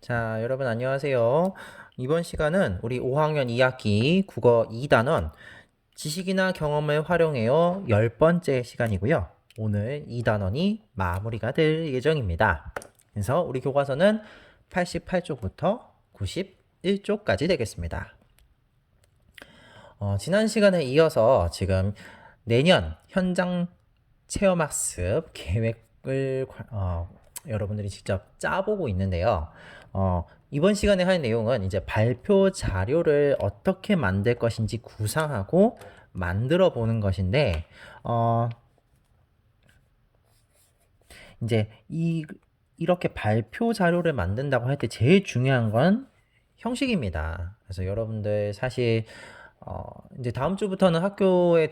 자, 여러분 안녕하세요. 이번 시간은 우리 5학년 2학기 국어 2단원 지식이나 경험을 활용해요 10번째 시간이고요. 오늘 2단원이 마무리가 될 예정입니다. 그래서 우리 교과서는 88쪽부터 91쪽까지 되겠습니다. 지난 시간에 이어서 지금 내년 현장 체험학습 계획을 여러분들이 직접 짜보고 있는데요. 이번 시간에 할 내용은 이제 발표 자료를 어떻게 만들 것인지 구상하고 만들어 보는 것인데, 이제 이렇게 발표 자료를 만든다고 할 때 제일 중요한 건 형식입니다. 그래서 여러분들 사실 이제 다음 주부터는 학교에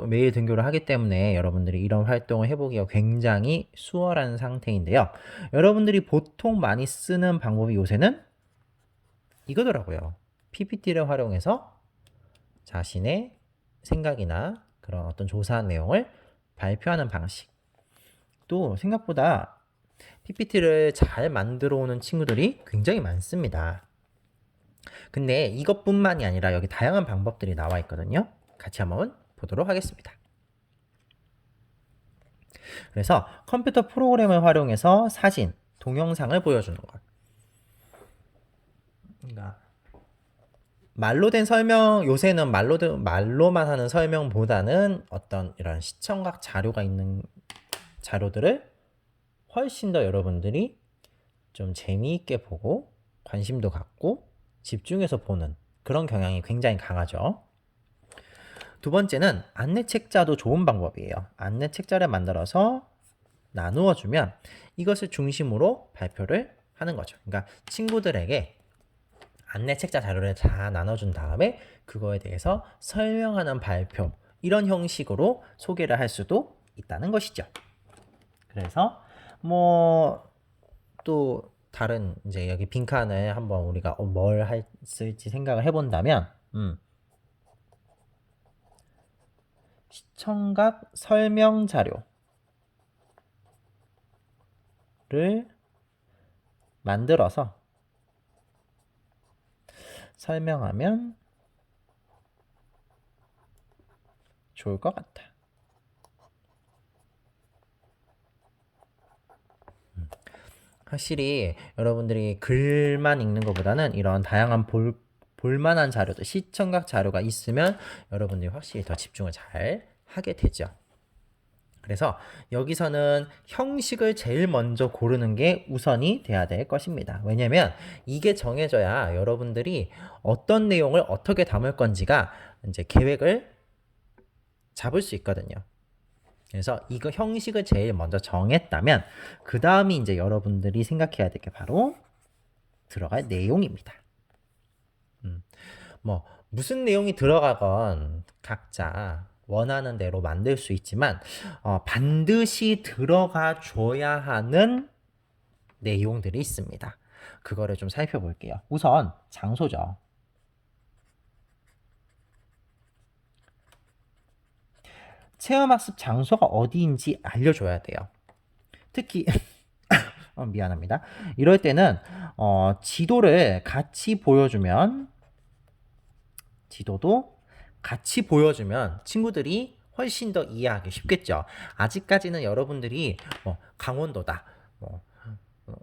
매일 등교를 하기 때문에 여러분들이 이런 활동을 해보기가 굉장히 수월한 상태인데요. 여러분들이 보통 많이 쓰는 방법이 요새는 이거더라고요. PPT를 활용해서 자신의 생각이나 그런 어떤 조사한 내용을 발표하는 방식. 또 생각보다 PPT를 잘 만들어 오는 친구들이 굉장히 많습니다. 근데 이것뿐만이 아니라 여기 다양한 방법들이 나와 있거든요. 같이 한번 보도록 하겠습니다. 그래서 컴퓨터 프로그램을 활용해서 사진, 동영상을 보여주는 것. 그러니까 말로 된 설명, 요새는 말로만 하는 설명보다는 어떤 이런 시청각 자료가 있는 자료들을 훨씬 더 여러분들이 좀 재미있게 보고 관심도 갖고 집중해서 보는 그런 경향이 굉장히 강하죠. 두 번째는 안내 책자도 좋은 방법이에요. 안내 책자를 만들어서 나누어 주면 이것을 중심으로 발표를 하는 거죠. 그러니까 친구들에게 안내 책자 자료를 다 나눠준 다음에 그거에 대해서 설명하는 발표, 이런 형식으로 소개를 할 수도 있다는 것이죠. 그래서 또 다른 이제 여기 빈칸을 한번 우리가 뭘 했을지 생각을 해본다면, 시청각 설명 자료를 만들어서 설명하면 좋을 것 같아. 확실히 여러분들이 글만 읽는 것보다는 이런 다양한 볼만한 자료도, 시청각 자료가 있으면 여러분들이 확실히 더 집중을 잘 하게 되죠. 그래서 여기서는 형식을 제일 먼저 고르는 게 우선이 돼야 될 것입니다. 왜냐면 이게 정해져야 여러분들이 어떤 내용을 어떻게 담을 건지가 이제 계획을 잡을 수 있거든요. 그래서 이거 형식을 제일 먼저 정했다면 그 다음이 이제 여러분들이 생각해야 될 게 바로 들어갈 내용입니다. 무슨 내용이 들어가건 각자 원하는 대로 만들 수 있지만 반드시 들어가 줘야 하는 내용들이 있습니다. 그거를 좀 살펴볼게요. 우선 장소죠. 체험학습 장소가 어디인지 알려줘야 돼요. 특히 미안합니다. 이럴 때는 지도를 같이 보여주면, 지도도 같이 보여주면 친구들이 훨씬 더 이해하기 쉽겠죠. 아직까지는 여러분들이 강원도다,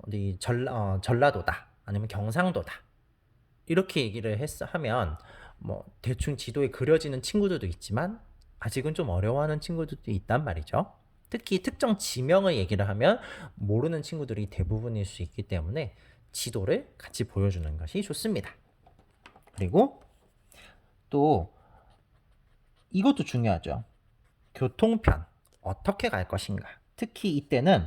어디 전라도다, 아니면 경상도다 이렇게 얘기를 하면 대충 지도에 그려지는 친구들도 있지만 아직은 좀 어려워하는 친구들도 있단 말이죠. 특히 특정 지명을 얘기를 하면 모르는 친구들이 대부분일 수 있기 때문에 지도를 같이 보여주는 것이 좋습니다. 그리고 또 이것도 중요하죠. 교통편 어떻게 갈 것인가. 특히 이때는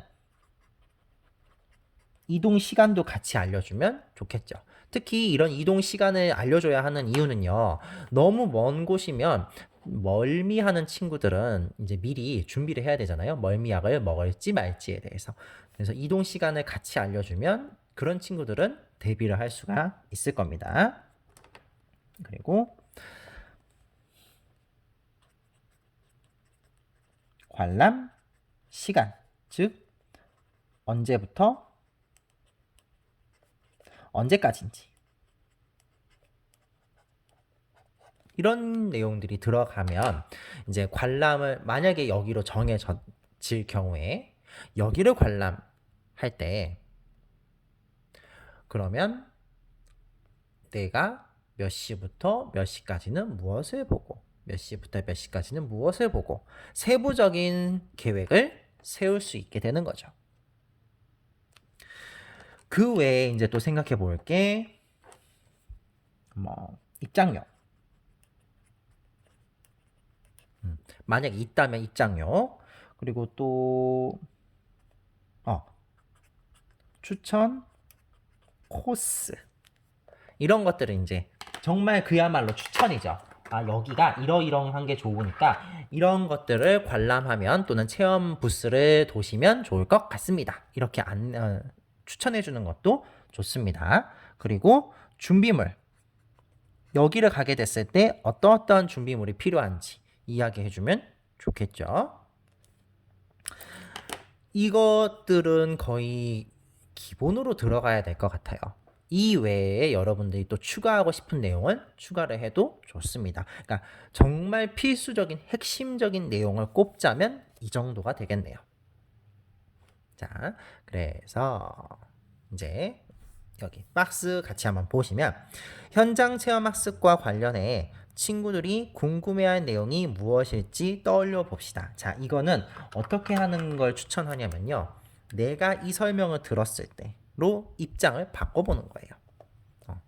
이동 시간도 같이 알려주면 좋겠죠. 특히 이런 이동 시간을 알려줘야 하는 이유는요. 너무 먼 곳이면 멀미하는 친구들은 이제 미리 준비를 해야 되잖아요. 멀미약을 먹을지 말지에 대해서. 그래서 이동 시간을 같이 알려주면 그런 친구들은 대비를 할 수가 있을 겁니다. 그리고 관람 시간, 즉 언제부터 언제까지인지. 이런 내용들이 들어가면 이제 관람을 만약에 여기로 정해질 경우에 여기를 관람할 때 그러면 내가 몇 시부터 몇 시까지는 무엇을 보고 몇 시부터 몇 시까지는 무엇을 보고 세부적인 계획을 세울 수 있게 되는 거죠. 그 외에 이제 또 생각해 볼 게 입장료. 만약 있다면 입장료. 그리고 또 추천 코스. 이런 것들은 이제 정말 그야말로 추천이죠. 여기가 이러이러한 게 좋으니까 이런 것들을 관람하면 또는 체험 부스를 도시면 좋을 것 같습니다. 이렇게 추천해 주는 것도 좋습니다. 그리고 준비물. 여기를 가게 됐을 때 어떤 준비물이 필요한지 이야기해 주면 좋겠죠. 이것들은 거의 기본으로 들어가야 될 것 같아요. 이 외에 여러분들이 또 추가하고 싶은 내용은 추가를 해도 좋습니다. 그러니까 정말 필수적인 핵심적인 내용을 꼽자면 이 정도가 되겠네요. 자, 그래서 이제 여기 박스 같이 한번 보시면 현장 체험 학습과 관련해 친구들이 궁금해할 내용이 무엇일지 떠올려 봅시다. 자, 이거는 어떻게 하는 걸 추천하냐면요. 내가 이 설명을 들었을 때로 입장을 바꿔보는 거예요.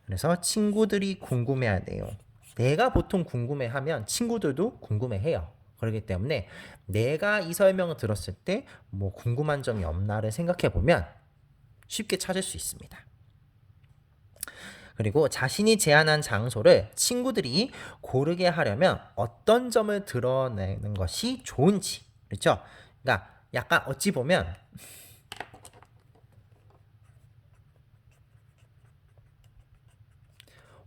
그래서 친구들이 궁금해할 내용. 내가 보통 궁금해하면 친구들도 궁금해해요. 그렇기 때문에 내가 이 설명을 들었을 때 뭐 궁금한 점이 없나를 생각해 보면 쉽게 찾을 수 있습니다. 그리고 자신이 제안한 장소를 친구들이 고르게 하려면 어떤 점을 드러내는 것이 좋은지. 그렇죠? 그러니까 약간 어찌 보면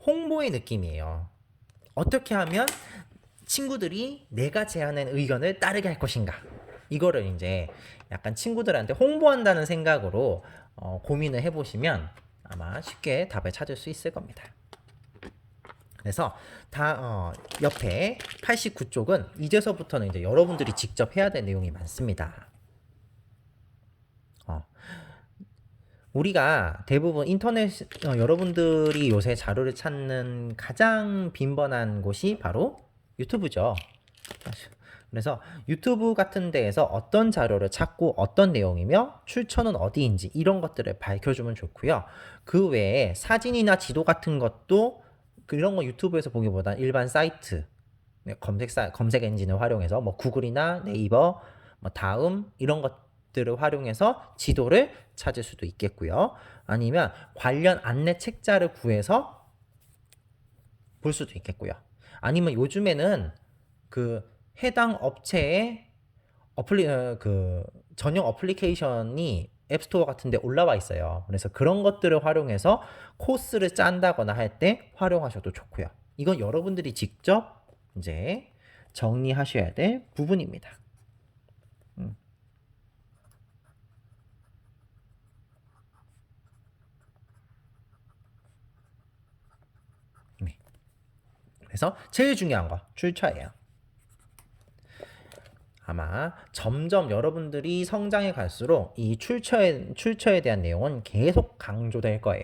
홍보의 느낌이에요. 어떻게 하면 친구들이 내가 제안한 의견을 따르게 할 것인가. 이거를 이제 약간 친구들한테 홍보한다는 생각으로 고민을 해보시면 아마 쉽게 답을 찾을 수 있을 겁니다. 그래서 옆에 89쪽은 이제서부터는 이제 여러분들이 직접 해야 될 내용이 많습니다. 우리가 대부분 인터넷 여러분들이 요새 자료를 찾는 가장 빈번한 곳이 바로 유튜브죠. 그래서 유튜브 같은 데에서 어떤 자료를 찾고 어떤 내용이며 출처는 어디인지 이런 것들을 밝혀주면 좋고요. 그 외에 사진이나 지도 같은 것도 이런 거 유튜브에서 보기보다 일반 사이트 검색 엔진을 활용해서 뭐 구글이나 네이버, 뭐 다음 이런 것들을 활용해서 지도를 찾을 수도 있겠고요. 아니면 관련 안내 책자를 구해서 볼 수도 있겠고요. 아니면 요즘에는 그 해당 업체의 전용 어플리케이션이 앱스토어 같은 데 올라와 있어요. 그래서 그런 것들을 활용해서 코스를 짠다거나 할 때 활용하셔도 좋고요. 이건 여러분들이 직접 이제 정리하셔야 될 부분입니다. 네. 그래서 제일 중요한 거 출처예요. 아마 점점 여러분들이 성장해 갈수록 이 출처에 대한 내용은 계속 강조될 거예요.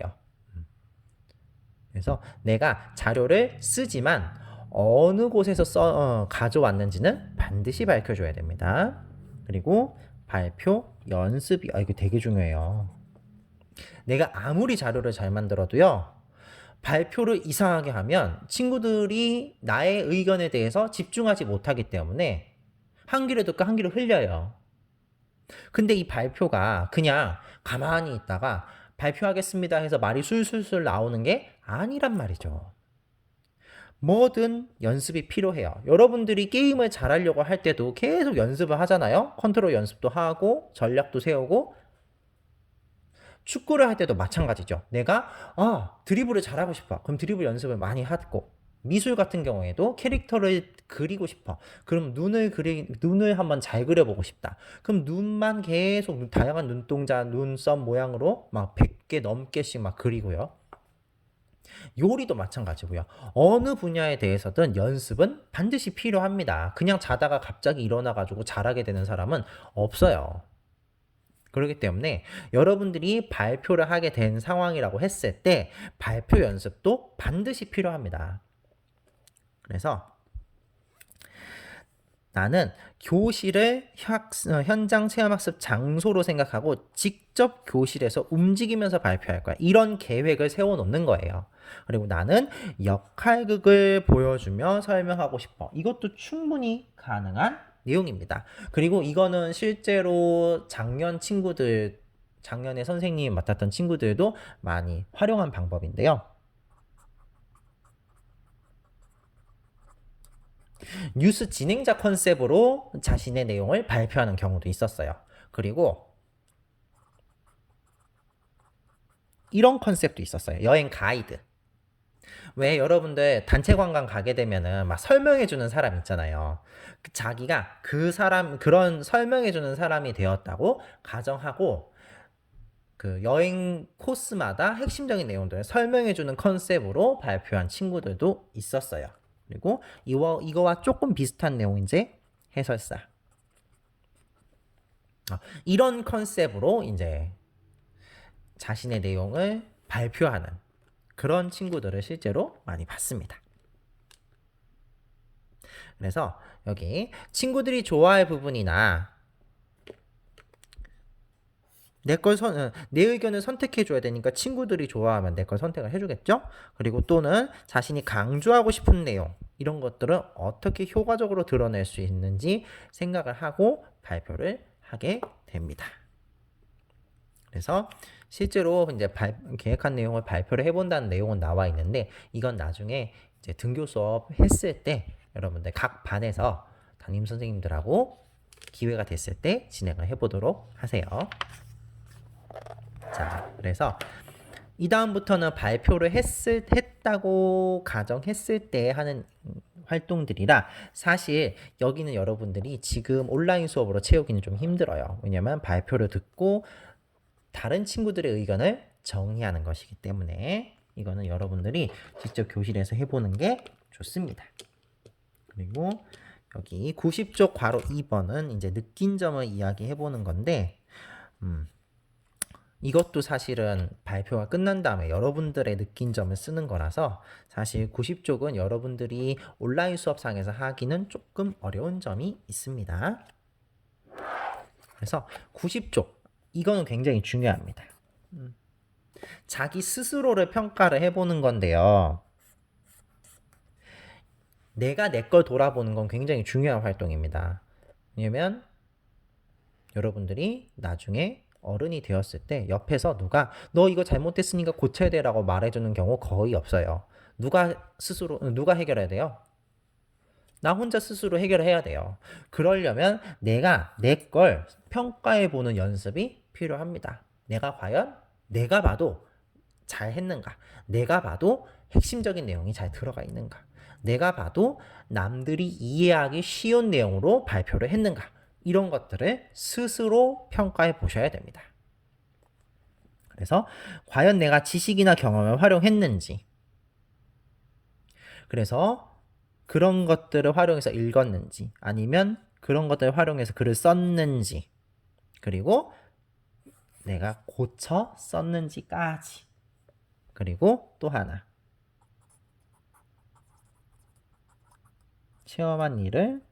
그래서 내가 자료를 쓰지만 어느 곳에서 가져왔는지는 반드시 밝혀줘야 됩니다. 그리고 발표, 연습이 이거 되게 중요해요. 내가 아무리 자료를 잘 만들어도요. 발표를 이상하게 하면 친구들이 나의 의견에 대해서 집중하지 못하기 때문에 한 귀를 듣고 한 귀를 흘려요. 근데 이 발표가 그냥 가만히 있다가 발표하겠습니다 해서 말이 술술술 나오는 게 아니란 말이죠. 뭐든 연습이 필요해요. 여러분들이 게임을 잘하려고 할 때도 계속 연습을 하잖아요. 컨트롤 연습도 하고 전략도 세우고 축구를 할 때도 마찬가지죠. 내가 드리블을 잘하고 싶어. 그럼 드리블 연습을 많이 하고 미술 같은 경우에도 캐릭터를 그리고 싶어. 그럼 눈을 한번 잘 그려보고 싶다. 그럼 눈만 계속 다양한 눈동자, 눈썹 모양으로 막 10개 넘게씩 막 그리고요. 요리도 마찬가지고요. 어느 분야에 대해서든 연습은 반드시 필요합니다. 그냥 자다가 갑자기 일어나가지고 잘하게 되는 사람은 없어요. 그렇기 때문에 여러분들이 발표를 하게 된 상황이라고 했을 때 발표 연습도 반드시 필요합니다. 그래서 나는 교실을 현장 체험학습 장소로 생각하고 직접 교실에서 움직이면서 발표할 거야. 이런 계획을 세워놓는 거예요. 그리고 나는 역할극을 보여주며 설명하고 싶어. 이것도 충분히 가능한 내용입니다. 그리고 이거는 실제로 작년에 선생님이 맡았던 친구들도 많이 활용한 방법인데요. 뉴스 진행자 컨셉으로 자신의 내용을 발표하는 경우도 있었어요. 그리고 이런 컨셉도 있었어요. 여행 가이드. 왜 여러분들 단체 관광 가게 되면은 막 설명해주는 사람 있잖아요. 자기가 그 사람, 그런 설명해주는 사람이 되었다고 가정하고 그 여행 코스마다 핵심적인 내용들을 설명해주는 컨셉으로 발표한 친구들도 있었어요. 그리고 이거와 조금 비슷한 내용인지 해설사. 이런 컨셉으로 이제 자신의 내용을 발표하는 그런 친구들을 실제로 많이 봤습니다. 그래서 여기 친구들이 좋아할 부분이나 내 의견을 선택해줘야 되니까 친구들이 좋아하면 내 걸 선택을 해주겠죠? 그리고 또는 자신이 강조하고 싶은 내용, 이런 것들을 어떻게 효과적으로 드러낼 수 있는지 생각을 하고 발표를 하게 됩니다. 그래서 실제로 이제 계획한 내용을 발표를 해본다는 내용은 나와 있는데 이건 나중에 이제 등교 수업 했을 때 여러분들 각 반에서 담임 선생님들하고 기회가 됐을 때 진행을 해보도록 하세요. 자, 그래서 이 다음부터는 발표를 했다고 가정했을 때 하는 활동들이라 사실 여기는 여러분들이 지금 온라인 수업으로 채우기는 좀 힘들어요. 왜냐면 발표를 듣고 다른 친구들의 의견을 정리하는 것이기 때문에 이거는 여러분들이 직접 교실에서 해보는 게 좋습니다. 그리고 여기 90쪽 괄호 2번은 이제 느낀 점을 이야기해보는 건데 이것도 사실은 발표가 끝난 다음에 여러분들의 느낀 점을 쓰는 거라서 사실 90쪽은 여러분들이 온라인 수업상에서 하기는 조금 어려운 점이 있습니다. 그래서 90쪽 이거는 굉장히 중요합니다. 자기 스스로를 평가를 해보는 건데요. 내가 내 걸 돌아보는 건 굉장히 중요한 활동입니다. 왜냐면 여러분들이 나중에 어른이 되었을 때 옆에서 누가 너 이거 잘못했으니까 고쳐야 돼라고 말해주는 경우 거의 없어요. 누가 해결해야 돼요? 나 혼자 스스로 해결해야 돼요. 그러려면 내가 내 걸 평가해보는 연습이 필요합니다. 내가 봐도 잘 했는가? 내가 봐도 핵심적인 내용이 잘 들어가 있는가? 내가 봐도 남들이 이해하기 쉬운 내용으로 발표를 했는가? 이런 것들을 스스로 평가해 보셔야 됩니다. 그래서 과연 내가 지식이나 경험을 활용했는지, 그래서 그런 것들을 활용해서 읽었는지, 아니면 그런 것들을 활용해서 글을 썼는지, 그리고 내가 고쳐 썼는지까지. 그리고 또 하나. 체험한 일을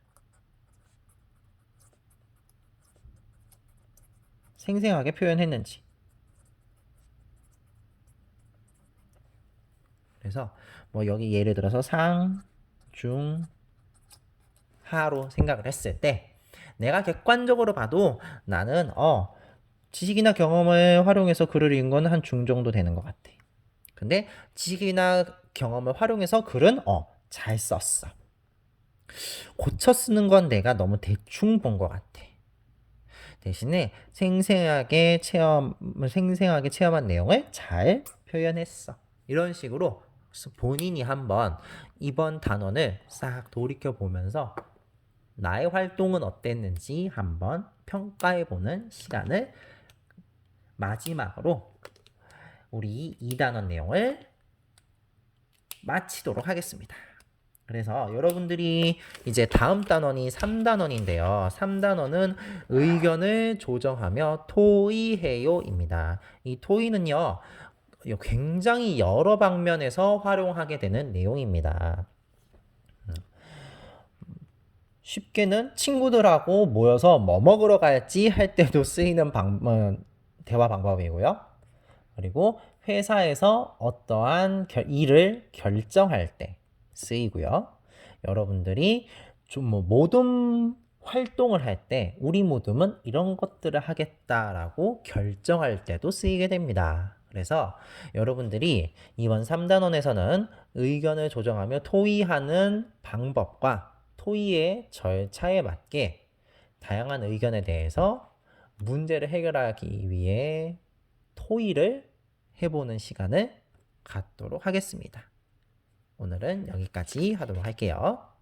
생생하게 표현했는지. 그래서 뭐 여기 예를 들어서 상, 중, 하로 생각을 했을 때 내가 객관적으로 봐도 나는 지식이나 경험을 활용해서 글을 읽은 건 한 중 정도 되는 것 같아. 근데 지식이나 경험을 활용해서 글은 잘 썼어. 고쳐 쓰는 건 내가 너무 대충 본 것 같아. 대신에 생생하게 체험한 내용을 잘 표현했어. 이런 식으로 본인이 한번 이번 단원을 싹 돌이켜 보면서 나의 활동은 어땠는지 한번 평가해 보는 시간을 마지막으로 우리 2단원 내용을 마치도록 하겠습니다. 그래서 여러분들이 이제 다음 단원이 3단원인데요. 3단원은 의견을 조정하며 토의해요입니다. 이 토의는요, 굉장히 여러 방면에서 활용하게 되는 내용입니다. 쉽게는 친구들하고 모여서 뭐 먹으러 갈지 할 때도 쓰이는 대화 방법이고요. 그리고 회사에서 어떠한 일을 결정할 때 쓰이고요. 여러분들이 좀 모둠 활동을 할 때 우리 모둠은 이런 것들을 하겠다라고 결정할 때도 쓰이게 됩니다. 그래서 여러분들이 이번 3단원에서는 의견을 조정하며 토의하는 방법과 토의의 절차에 맞게 다양한 의견에 대해서 문제를 해결하기 위해 토의를 해보는 시간을 갖도록 하겠습니다. 오늘은 여기까지 하도록 할게요.